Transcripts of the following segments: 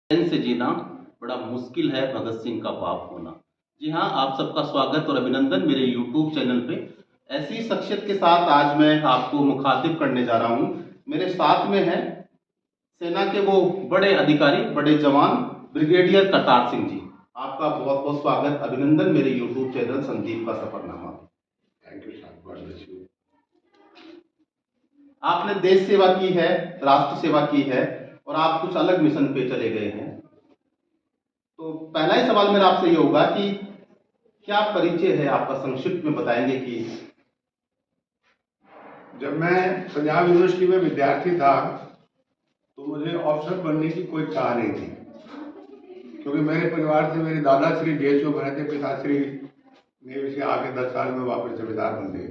चैन से जीना बड़ा मुश्किल है भगत सिंह का बाप होना। जी हाँ, आप सबका स्वागत और अभिनंदन मेरे यूट्यूब चैनल पे। ऐसी शख्सियत के साथ आज मैं आपको मुखातिब करने जा रहा हूँ। मेरे साथ में है सेना के वो बड़े अधिकारी, बड़े जवान, ब्रिगेडियर करतार सिंह जी। आपका बहुत बहुत स्वागत, अभिनंदन मेरे यूट्यूब चैनल संदीप का सफरनामा पे। Thank you sir, God bless you. आपने देश सेवा की है, राष्ट्र सेवा की है और आप कुछ अलग मिशन पे चले गए हैं। तो पहला ही सवाल मेरा आपसे ये होगा कि क्या परिचय है आपका, संक्षिप्त में बताएंगे कि जब मैं पंजाब यूनिवर्सिटी में विद्यार्थी था तो मुझे ऑफिसर बनने की कोई चाह नहीं थी, क्योंकि मेरे परिवार से मेरे दादाश्री डीएसओ बने थे, पिताश्री नेवी से आके 10 साल में वापस जमींदार बन गए,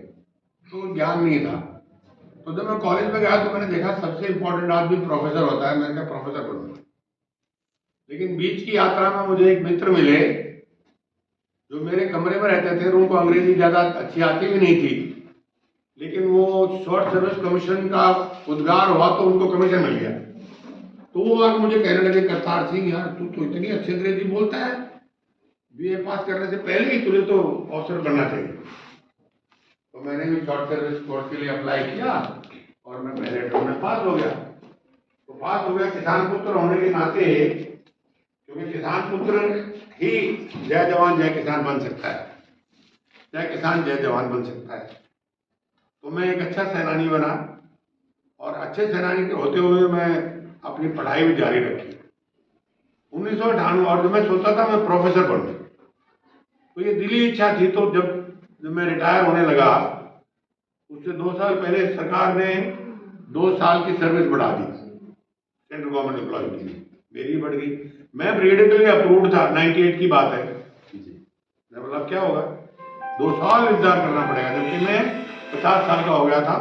तो ज्ञान नहीं था। तो जब मैं कॉलेज में गया तो मैंने देखा सबसे इम्पोर्टेंट आदमी प्रोफेसर होता है, मैंने कहा प्रोफेसर बनूंगा। लेकिन बीच की यात्रा में मुझे एक मित्र मिले जो मेरे कमरे में रहते थे, उनको अंग्रेजी ज़्यादा अच्छी आती भी नहीं थी, लेकिन वो शॉर्ट सर्विस कमीशन का उद्गार हुआ तो उनको कमीशन मिल गया। तो वो आगे मुझे कहने लगे, करतार सिंह यार तू तो इतनी अच्छी अंग्रेजी बोलता है, बीए पास करने से पहले ही तुझे तो ऑफिसर बनना चाहिए। तो मैंने भी शॉर्ट सर्विस कोर्स के लिए अप्लाई किया और मैं पहले अटेम्प्ट में पास हो गया। तो पास हो गया किसान पुत्र होने के नाते, क्योंकि किसान पुत्र ही जय जवान जय किसान बन सकता है, जय किसान जय जवान बन सकता है। तो मैं एक अच्छा सेनानी बना और अच्छे सेनानी के होते हुए मैं अपनी पढ़ाई भी जारी रखी 1998। और जब मैं सोचता था मैं प्रोफेसर बनूं, तो ये दिली इच्छा थी। तो जब मैं रिटायर होने लगा, उससे 2 साल पहले सरकार ने 2 साल की सर्विस बढ़ा दी, सेंट्रल गवर्नमेंट एम्प्लॉय की, मेरी बढ़ गई। मैं ब्रिगेडियर के लिए अप्रूव्ड था, 98 की बात है। मैं बोला क्या होगा, 2 साल इंतजार करना पड़ेगा, जबकि मैं 50 साल का हो गया था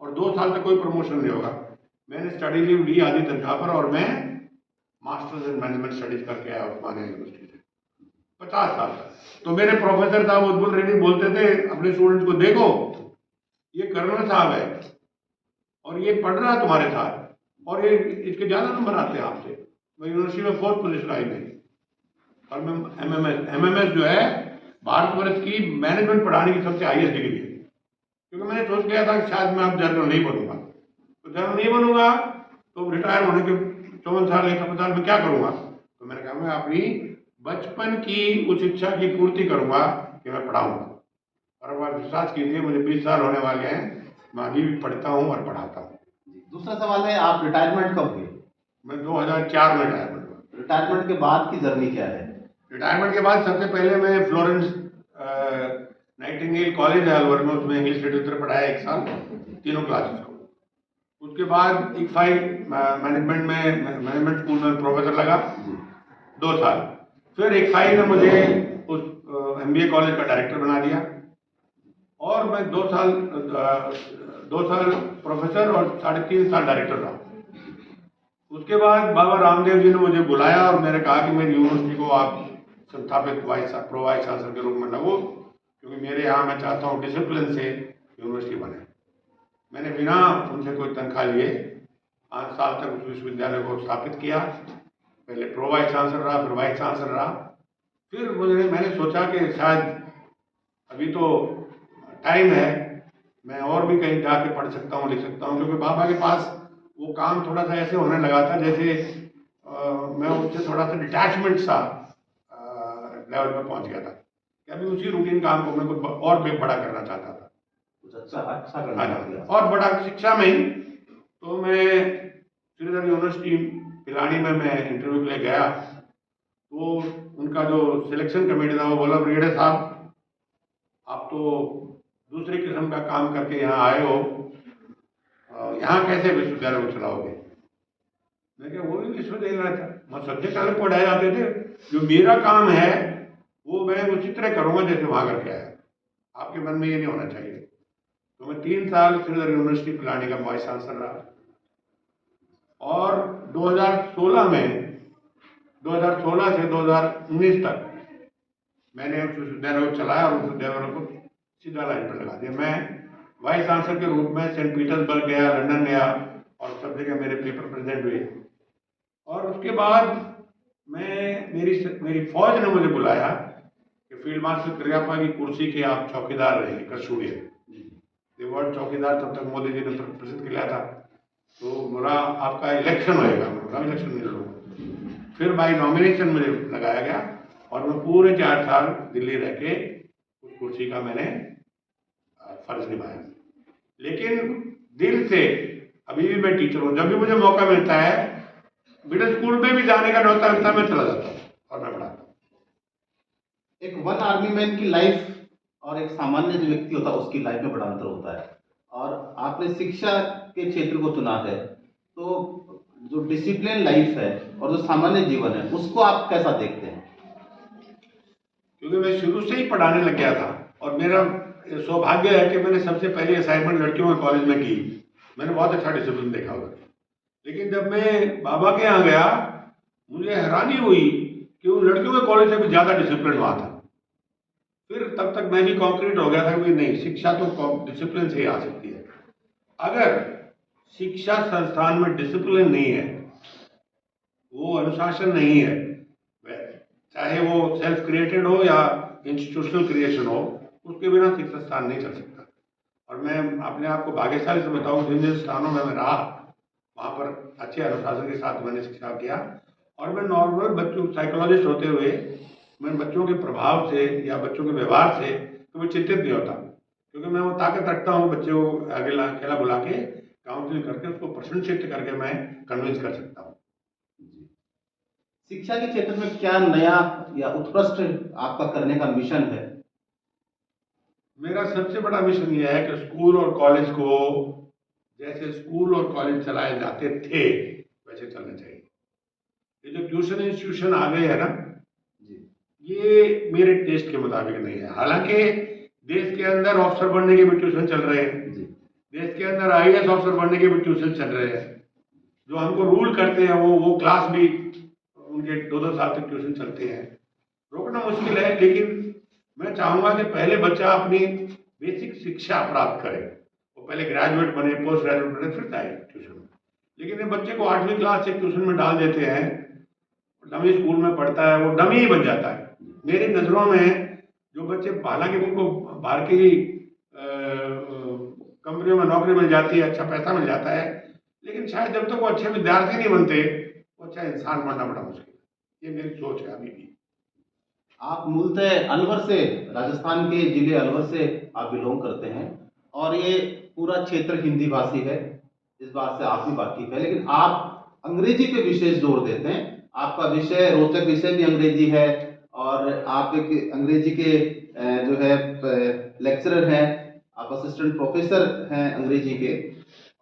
और 2 साल तक कोई प्रमोशन नहीं होगा। मैंने स्टडी लीव ली आधी तनख्वाह पर और मैं मास्टर्स इन मैनेजमेंट स्टडीज करके आया उस्मानिया यूनिवर्सिटी से, 50 साल का। तो मेरे प्रोफेसर साहब उद्बुल रेड्डी बोलते थे अपने स्टूडेंट्स को, देखो ये कर्नल साहब है और ये पढ़ रहा है तुम्हारे साथ और ये इसके ज्यादा नंबर आते हैं आपसे। मैं यूनिवर्सिटी में 4th पोजीशन आई नहीं, और मैं एमएमएस जो है भारतवर्ष की मैनेजमेंट पढ़ाने की सबसे हाईएस्ट डिग्री है। क्योंकि मैंने सोच लिया था कि शायद मैं अब जनरल नहीं बनूंगा, तो जनरल नहीं बनूंगा तो रिटायर होने के 54 साल या 56 साल में क्या करूंगा। तो मैंने कहा मैं अपनी बचपन की उस इच्छा की पूर्ति करूंगा कि मैं पढ़ाऊंगा। और अब आप विश्वास कीजिए मुझे 20 साल होने वाले हैं, मैं अभी भी पढ़ता हूँ और पढ़ाता हूँ। दूसरा सवाल है, आप रिटायरमेंट कब हुए? मैं 2004 में रिटायरमेंट हुआ। रिटायरमेंट के बाद की जर्नी क्या है? रिटायरमेंट के बाद सबसे पहले मैं फ्लोरेंस नाइटिंगेल कॉलेज है अलवर में, उसमें इंग्लिश लिटरेचर पढ़ाया 1 साल, तीनों क्लासेस को। उसके बाद इकफाई मैनेजमेंट में, मैनेजमेंट स्कूल में प्रोफेसर लगा 2 साल। फिर इकफाई ने मुझे उस एमबीए कॉलेज का डायरेक्टर बना दिया और मैं 2 साल प्रोफेसर और 3.5 साल डायरेक्टर रहा। उसके बाद बाबा रामदेव जी ने मुझे बुलाया और मैंने कहा कि मेरी यूनिवर्सिटी को आप संस्थापित प्रो वाइस चांसलर के रूप में लगो, क्योंकि मेरे यहाँ मैं चाहता हूँ डिसिप्लिन से यूनिवर्सिटी बने। मैंने बिना उनसे कोई तनख्वाह लिए 5 साल तक उस विश्वविद्यालय को स्थापित किया। पहले प्रो वाइस चांसलर रहा, फिर वाइस चांसलर रहा। फिर मैंने सोचा कि शायद अभी तो टाइम है, मैं और भी कहीं जाके पढ़ सकता हूँ, लिख सकता हूँ, क्योंकि बाबा के पास वो काम थोड़ा सा ऐसे होने लगा था जैसे मैं उससे थोड़ा सा डिटैचमेंट सा लेवल पे पहुंच गया था कि अभी उसी रूटीन काम को मैं कुछ और भी बड़ा करना चाहता था, कुछ अच्छा करना चाहते हैं और बड़ा शिक्षा में ही। तो मैं श्रीधर यूनिवर्सिटी पिलानी में मैं इंटरव्यू के लिए गया, तो उनका जो सिलेक्शन कमेटी था वो बोला, ब्रिगेडियर साहब आप तो दूसरे किस्म का काम करके यहाँ आए हो, यहाँ कैसे विश्वविद्यालय को चलाओगे। मैं क्या, वो भी विश्वविद्यालय था, वहाँ सब्जेक्ट अलग पढ़ाए जाते थे, जो मेरा काम है वो मैं उसी तरह करूँगा जैसे वहाँ करके आया। आपके मन में ये नहीं होना चाहिए। तो मैं 3 साल श्रीधर यूनिवर्सिटी पिलानी का वाइस चांसलर रहा और 2016 से 2019 तक मैंने उस विश्वविद्यालय को चलाया और उस विश्वविद्यालय को सीधा लाइन पर लगा दिया। मैं वाइस चांसलर के रूप में सेंट पीटर्सबर्ग गया, लंदन गया और सब जगह मेरे पेपर प्रेजेंट हुए। और उसके बाद मेरी फौज ने मुझे बुलाया कि फील्ड मार्शल करियप्पा की कुर्सी के आप चौकीदार रहेंगे कस्टोडियन। ये वर्ड चौकीदार तब तक मोदी जी ने प्रसिद्ध किया था। तो बोला आपका इलेक्शन होएगा, मैं बोला इलेक्शन नहीं लड़ूंगा। फिर बाई नॉमिनेशन मुझे लगाया गया और मैं पूरे 4 साल दिल्ली रह के उस कुर्सी का मैंने फर्ज निभाया। लेकिन दिल से अभी भी मैं टीचर हूँ। जब भी मुझे मौका मिलता है, मिडिल स्कूल में भी जाने का न्योता मिलता है, मैं चला जाता हूँ और मैं पढ़ाता हूँ। एक वन आर्मी मैन की लाइफ और एक सामान्य जो व्यक्ति होता है उसकी लाइफ में बड़ा अंतर होता है, और आपने शिक्षा के क्षेत्र को चुना है, तो जो डिसिप्लिन लाइफ है और जो सामान्य जीवन है उसको आप कैसा देखते हैं? क्योंकि मैं शुरू से ही पढ़ाने लग गया था और मेरा सौभाग्य है कि मैंने सबसे पहली असाइनमेंट लड़कियों के कॉलेज में की। मैंने बहुत अच्छा डिसिप्लिन देखा उधर। लेकिन जब मैं बाबा के यहाँ गया, मुझे हैरानी हुई कि उन लड़कियों के कॉलेज से भी ज़्यादा डिसिप्लिन वहाँ था। फिर तब तक मैं भी कॉन्क्रीट हो गया था कि नहीं, शिक्षा तो डिसिप्लिन से ही आ सकती है। अगर शिक्षा संस्थान में डिसिप्लिन नहीं है, वो अनुशासन नहीं है, चाहे वो सेल्फ क्रिएटेड हो या इंस्टीट्यूशनल क्रिएशन हो, उसके बिना शिक्षा संस्थान नहीं चल सकता। और मैं अपने आप को भाग्यशाली से बताऊं, जिन जिन स्थानों में मैं रहा वहाँ पर अच्छे अनुशासन के साथ मैंने शिक्षा किया। और मैं नॉर्मल बच्चों, साइकोलॉजिस्ट होते हुए मैं बच्चों के प्रभाव से या बच्चों के व्यवहार से कभी चिंतित नहीं होता, क्योंकि मैं वो ताकत रखता हूँ बच्चे को आगे अकेला बुला के काउंसलिंग करके उसको प्रश्नचित्त करके मैं कन्विंस कर सकता हूँ। शिक्षा के क्षेत्र में क्या नया या उत्कृष्ट आपका करने का मिशन है? मेरा सबसे बड़ा मिशन यह है कि स्कूल और कॉलेज को जैसे स्कूल और कॉलेज चलाए जाते थे वैसे चलने चाहिए। ये जो ट्यूशन इंस्टीट्यूशन आ गए हैं ना, ये मेरे टेस्ट के मुताबिक नहीं है। हालांकि देश के अंदर ऑफिसर बनने के भी ट्यूशन चल रहे हैं, देश के अंदर IAS ऑफिसर बनने के भी ट्यूशन चल रहे हैं। जो हमको रूल करते हैं वो क्लास भी उनके 2-2 साल तक ट्यूशन चलते हैं। रोकना मुश्किल है, लेकिन मैं चाहूँगा कि पहले बच्चा अपनी बेसिक शिक्षा प्राप्त करे, वो पहले ग्रेजुएट बने, पोस्ट ग्रेजुएट बने, फिर जाए ट्यूशन में। लेकिन ये बच्चे को 8वीं क्लास से ट्यूशन में डाल देते हैं, डमी स्कूल में पढ़ता है, वो डमी ही बन जाता है। मेरी नज़रों में जो बच्चे, हालांकि उनको बाहर की कंपनियों में नौकरी मिल जाती है, अच्छा पैसा मिल जाता है, लेकिन शायद जब तक वो अच्छे विद्यार्थी नहीं बनते, वो अच्छा इंसान बनना बड़ा मुश्किल है। ये मेरी सोच है अभी भी। आप मूलतः अलवर से, राजस्थान के जिले अलवर से आप बिलोंग करते हैं, और ये पूरा क्षेत्र हिंदी भाषी है, इस बात से आप भी वाकिफ है, लेकिन आप अंग्रेजी पे विशेष जोर देते हैं। आपका विषय, रोचक विषय भी अंग्रेजी है, और आप एक अंग्रेजी के जो है लेक्चरर हैं, आप असिस्टेंट प्रोफेसर हैं अंग्रेजी के,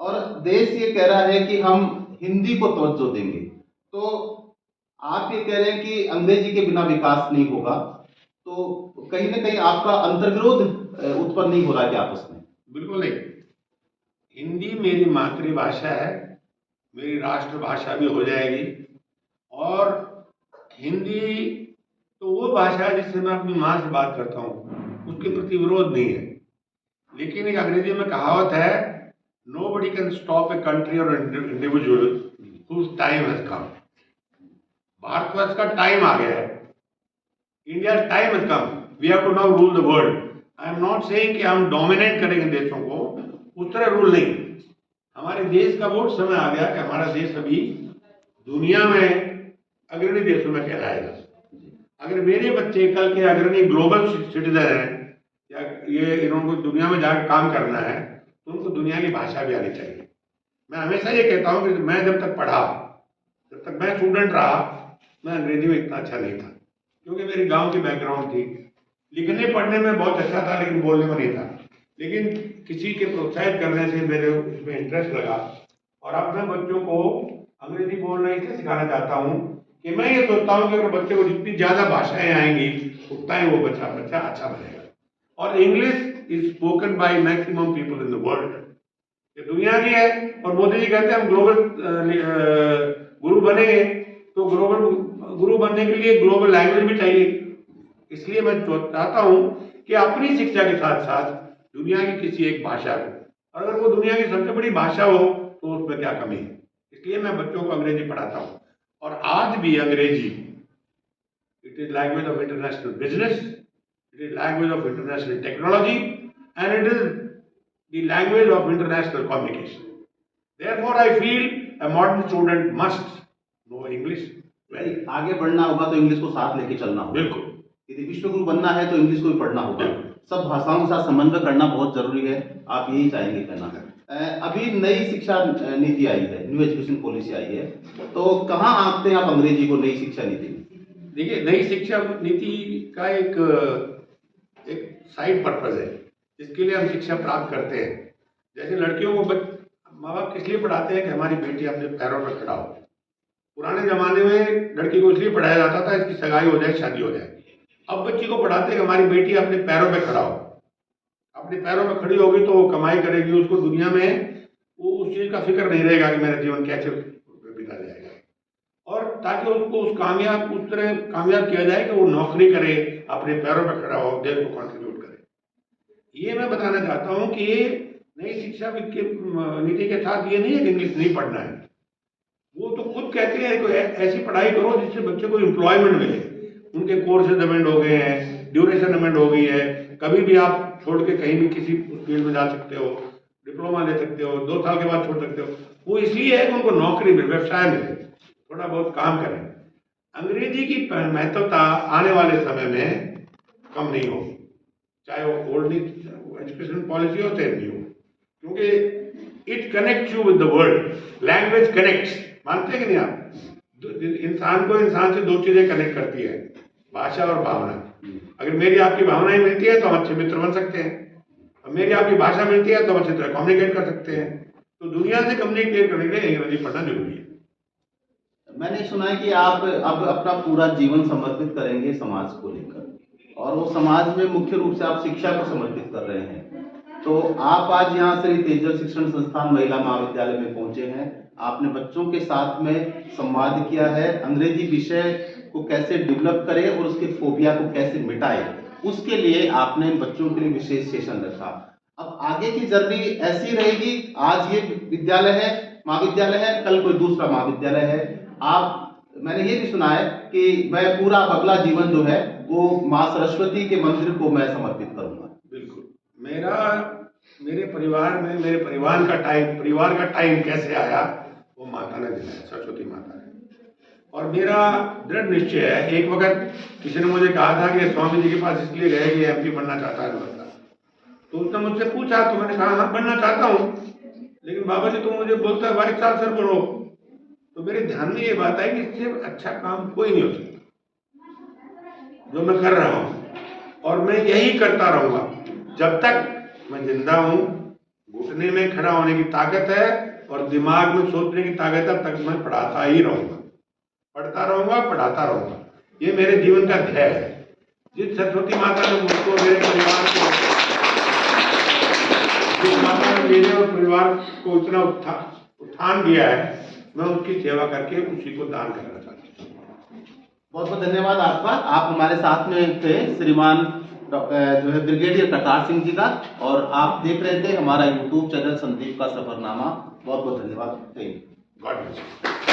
और देश ये कह रहा है कि हम हिंदी को तवज्जो देंगे, तो आप ये कह रहे हैं कि अंग्रेजी के बिना विकास नहीं होगा, तो कहीं ना कहीं आपका अंतर्विरोध उत्पन्न नहीं हो रहा है क्या आपस में? बिल्कुल नहीं। हिंदी मेरी मातृभाषा है, मेरी राष्ट्रभाषा भी हो जाएगी। और हिंदी तो वो भाषा है जिससे मैं अपनी माँ से बात करता हूँ, उसके प्रति विरोध नहीं है। लेकिन एक अंग्रेजी में कहावत है, nobody can stop a country or an individual whose time has come। Bharatvarsh का टाइम आ गया है, India time has come, we have to now rule the world. I am not saying कि हम डोमिनेट करेंगे देशों को, उस तरह रूल नहीं। हमारे देश का वो समय आ गया कि हमारा देश अभी दुनिया में अग्रणी देशों में कहलाएगा। अगर मेरे बच्चे कल के अग्रणी ग्लोबल सिटीजन हैं, या ये इनको दुनिया में जाकर काम करना है, तो उनको दुनिया की भाषा भी आनी चाहिए। मैं हमेशा ये कहता हूँ कि मैं जब तक पढ़ा, जब तक मैं स्टूडेंट रहा, मैं अंग्रेजी में इतना अच्छा नहीं था, क्योंकि मेरी गांव की बैकग्राउंड थी। लिखने पढ़ने में बहुत अच्छा था, लेकिन बोलने में नहीं था। लेकिन किसी के प्रोत्साहित करने से मेरे उसमें इंटरेस्ट लगा, और अब मैं बच्चों को अंग्रेजी बोलना इसलिए सिखाना चाहता हूँ कि मैं ये सोचता हूँ कि अगर बच्चे को जितनी ज़्यादा भाषाएं आएंगी, उतना ही वो बच्चा अच्छा बनेगा। और English is spoken by maximum people in the world, ये दुनिया की है। और मोदी जी कहते हैं हम ग्लोबल गुरु बनेंगे, तो ग्लोबल गुरु बनने के लिए ग्लोबल लैंग्वेज भी चाहिए। इसलिए मैं चाहता हूँ कि अपनी शिक्षा के साथ साथ दुनिया की किसी एक भाषा को, और अगर वो दुनिया की सबसे बड़ी भाषा हो तो उसमें क्या कमी है। इसलिए मैं बच्चों को अंग्रेजी पढ़ाता हूँ, और आज भी अंग्रेजी it is language of international business, it is language of international technology, and it is the language of international communication. Therefore, I feel a modern student must know English well. आगे बढ़ना होगा तो इंग्लिश को साथ लेके चलना होगा। बिल्कुल। यदि विश्व गुरु बनना है तो इंग्लिश को भी पढ़ना होगा। सब भाषाओं के साथ समन्वय करना बहुत जरूरी है। आप यही चाहेंगे कहना है। अभी नई शिक्षा नीति आई है, न्यू एजुकेशन पॉलिसी आई है, तो कहाँ आंकते हैं आप अंग्रेजी को नई शिक्षा नीति में? देखिए, नई शिक्षा नीति का एक साइड पर्पज है जिसके लिए हम शिक्षा प्राप्त करते हैं। जैसे लड़कियों को माँ बाप किस लिए पढ़ाते हैं कि हमारी बेटी अपने पैरों पर खड़ा हो। पुराने जमाने में लड़की को इसलिए पढ़ाया जाता था इसकी सगाई हो जाए, शादी हो जाए। अब बच्ची को पढ़ाते हैं कि हमारी बेटी अपने पैरों पर खड़ा हो। अपने पैरों पर खड़ी होगी तो वो कमाई करेगी, उसको दुनिया में वो उस चीज़ का फिक्र नहीं रहेगा कि मेरा जीवन कैसे बिता जाएगा, और ताकि उसको उस तरह कामयाब किया जाए कि वो नौकरी करे, अपने पैरों पर खड़ा हो, देश को कंट्रीब्यूट करे। ये मैं बताना चाहता हूँ कि ये नई शिक्षा नीति के साथ ये नहीं है कि इंग्लिश नहीं पढ़ना है। वो तो खुद कहते हैं कि ऐसी पढ़ाई करो जिससे बच्चे को एम्प्लॉयमेंट मिले। उनके कोर्सेज अमेंड हो गए हैं, ड्यूरेशन अमेंड हो गई है, कभी भी आप छोड़ के कहीं भी किसी फील्ड में जा सकते हो, डिप्लोमा ले सकते हो, 2 साल के बाद छोड़ सकते हो। वो इसलिए है कि उनको नौकरी मिले, व्यवसाय मिले, थोड़ा बहुत काम करें। अंग्रेजी की महत्वता आने वाले समय में कम नहीं होगी, चाहे वो ओल्ड एजुकेशन पॉलिसी हो चाहे न्यू, क्योंकि it connects you with the world. Language connects, मानते हैं कि नहीं आप? इंसान को इंसान से 2 चीजें कनेक्ट करती है, भाषा और भावना। अगर मेरी आपकी भावनाएं मिलती है तो हम अच्छे मित्र बन सकते हैं, और मेरी आपकी भाषा मिलती है तो हम अच्छी तरह कम्युनिकेट कर सकते हैं। तो दुनिया से कम्युनिकेट करने के लिए अंग्रेजी पढ़ना जरूरी है। मैंने सुना है कि आप अब अपना पूरा जीवन समर्पित करेंगे समाज को लेकर, और वो समाज में मुख्य रूप से आप शिक्षा को समर्पित कर रहे हैं। तो आप आज यहाँ श्री तेजल शिक्षण संस्थान महिला महाविद्यालय में पहुंचे हैं। आपने बच्चों के साथ में संवाद किया है, अंग्रेजी विषय को कैसे डेवलप करें और उसके फोबिया को कैसे मिटाए, उसके लिए आपने बच्चों के लिए विशेष सेशन रखा। अब आगे की जर्नी ऐसी रहेगी, आज ये विद्यालय है, महाविद्यालय है, कल कोई दूसरा महाविद्यालय है। मैंने ये भी सुना है कि मैं पूरा अगला जीवन जो है वो माँ सरस्वती के मंदिर को मैं समर्पित करूंगा। बिल्कुल। मेरे परिवार में मेरे परिवार का टाइम कैसे आया वो माता ने दिलाया, सरस्वती माता ने। और मेरा दृढ़ निश्चय है, एक वक्त किसी ने मुझे कहा था कि स्वामी जी के पास इसलिए गए कि एमपी बनना चाहता है बता। तो उसने मुझसे पूछा तो मैंने कहा हाँ बनना चाहता हूँ, लेकिन बाबा जी तुम मुझे बोलते हो वाइस चांसलर बनो। तो मेरे ध्यान में ये बात है कि इससे अच्छा काम कोई नहीं हो सकता जो मैं कर रहा हूँ, और मैं यही करता रहूंगा जब तक मैं जिंदा हूँ। घुटने में खड़ा होने की ताकत है और दिमाग में सोचने की ताकत है, तब तक मैं पढ़ाता ही रहूंगा, पढ़ता रहूंगा, पढ़ाता रहूंगा। ये मेरे जीवन का ध्येय है। जिस सरस्वती माता ने मुझको, मेरे परिवार को, जिस माता ने मेरे और परिवार को इतना उत्थान दिया है, मैं उसकी सेवा करके उसी को दान करना चाहता हूँ। बहुत बहुत धन्यवाद आपका। आप हमारे साथ में थे श्रीमान जो है ब्रिगेडियर प्रकाश सिंह जी का, और आप देख रहे थे हमारा यूट्यूब चैनल संदीप का सफरनामा। बहुत बहुत धन्यवाद। Thank you. God bless.